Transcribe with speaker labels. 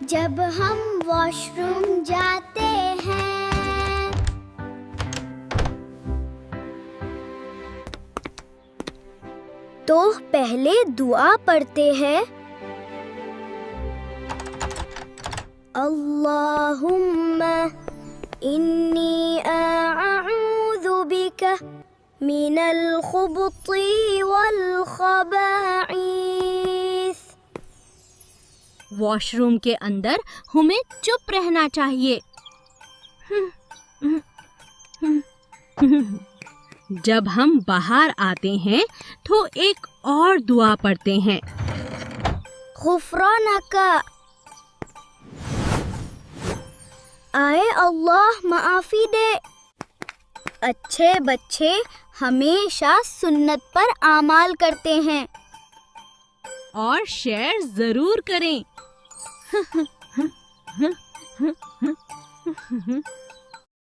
Speaker 1: جب ہم wash room جاتے ہیں تو پہلے دعا پڑھتے ہیں، اللہم انی اعوذ بک من الخبث والخبائث۔
Speaker 2: واش روم کے اندر ہمیں چپ رہنا چاہیے۔ جب ہم باہر آتے ہیں تو ایک اور دعا پڑھتے ہیں،
Speaker 1: غفرانک، آئے اللہ معافی دے۔ اچھے بچے ہمیشہ سنت پر اعمال کرتے ہیں۔
Speaker 2: اور شیئر ضرور کریں۔